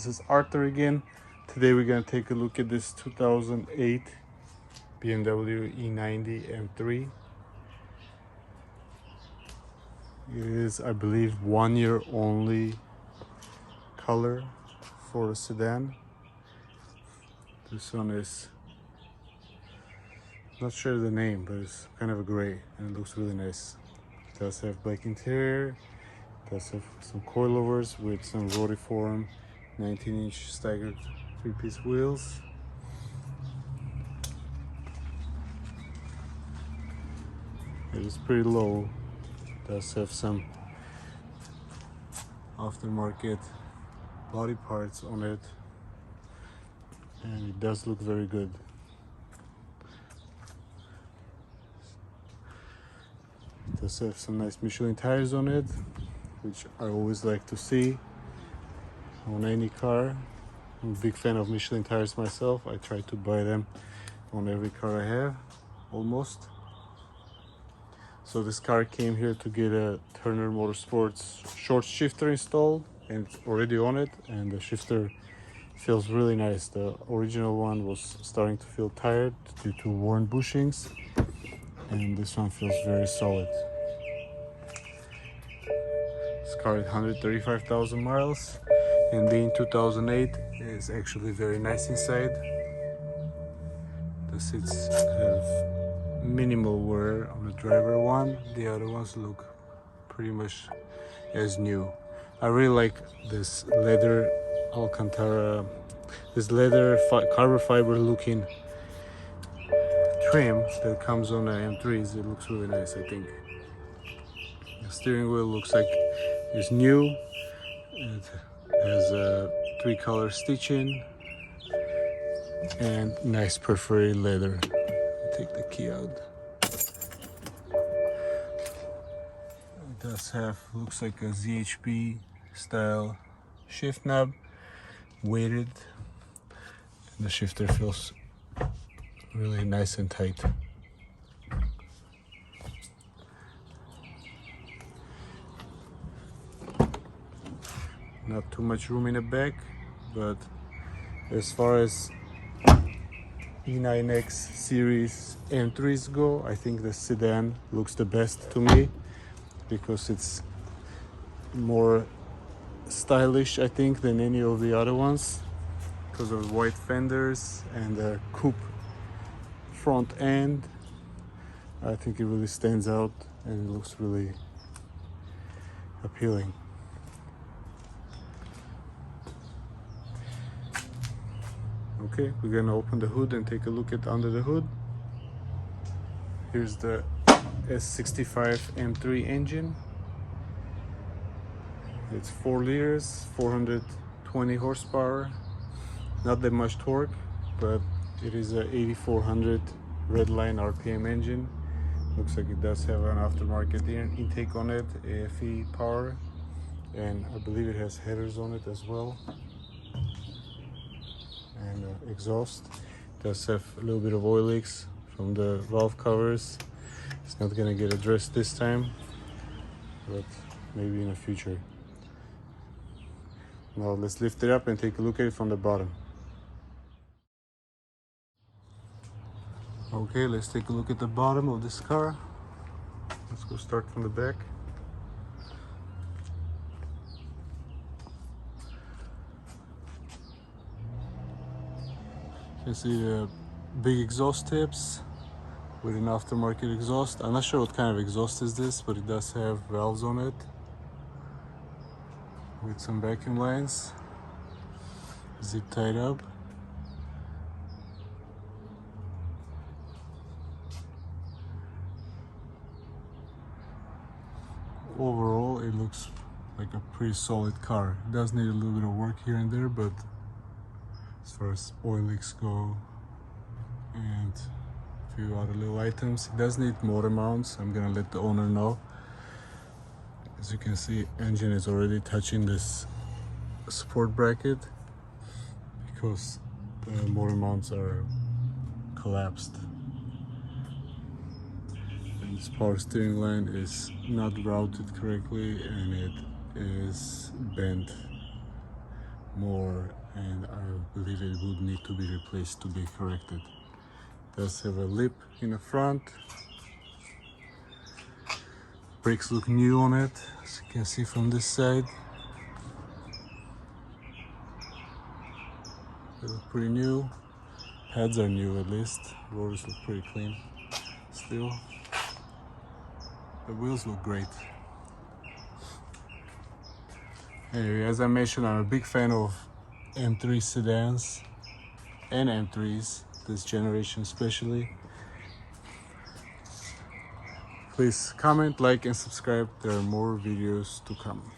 this is Arthur again. Today we're gonna take a look at this 2008 BMW E90 M3. It is, I believe, 1 year only color for a sedan. This one is, not sure the name, but it's kind of a gray and it looks really nice. It does have black interior. It does have some coilovers with some rotiform 19-inch staggered 3-piece wheels. It is pretty low. It does have some aftermarket body parts on it, and it does look very good. It does have some nice Michelin tires on it, which I always like to see on any car. I'm a big fan of Michelin tires myself. I try to buy them on every car I have, almost. So this car came here to get a Turner Motorsports short shifter installed, and it's already on it, and the shifter feels really nice. The original one was starting to feel tired due to worn bushings, and this one feels very solid. This car is 135,000 miles, and being 2008 is actually very nice inside. The seats have minimal wear on the driver one. The other ones look pretty much as new. I really like this leather Alcantara, this leather carbon fiber looking trim that comes on the M3s. It looks really nice, I think. The steering wheel looks like it's new. It has a 3-color stitching and nice perforated leather. Take the key out. It does have, looks like a ZHP style shift knob, weighted, and the shifter feels really nice and tight. Not too much room in the back, but as far as E9X series M3s go, I think the sedan looks the best to me because it's more stylish, I think, than any of the other ones because of white fenders and the coupe front end. I think it really stands out and it looks really appealing. Okay, we're gonna open the hood and take a look at under the hood. Here's the S65 M3 engine. It's 4 liters, 420 horsepower. Not that much torque, but it is a 8400 redline RPM engine. Looks like it does have an aftermarket intake on it, AFE power, and I believe it has headers on it as well. And exhaust. It does have a little bit of oil leaks from the valve covers. It's not gonna get addressed this time, but maybe in the future. Now let's lift it up and take a look at it from the bottom. Okay, let's take a look at the bottom of this car. Let's go start from the back. You can see the big exhaust tips with an aftermarket exhaust. I'm not sure what kind of exhaust is this, but it does have valves on it with some vacuum lines, zip tied up. Overall, it looks like a pretty solid car. It does need a little bit of work here and there, but as far as oil leaks go and a few other little items, it does need motor mounts. I'm gonna let the owner know. As you can see, engine is already touching this support bracket because the motor mounts are collapsed. And this power steering line is not routed correctly and it is bent more, and I believe it would need to be replaced to be corrected. It does have a lip in the front. Brakes look new on it, as you can see from this side. They look pretty new. Pads are new at least. Rotors look pretty clean still. The wheels look great. Anyway, as I mentioned, I'm a big fan of M3 sedans and M3s, this generation especially. Please comment, like, and subscribe. There are more videos to come.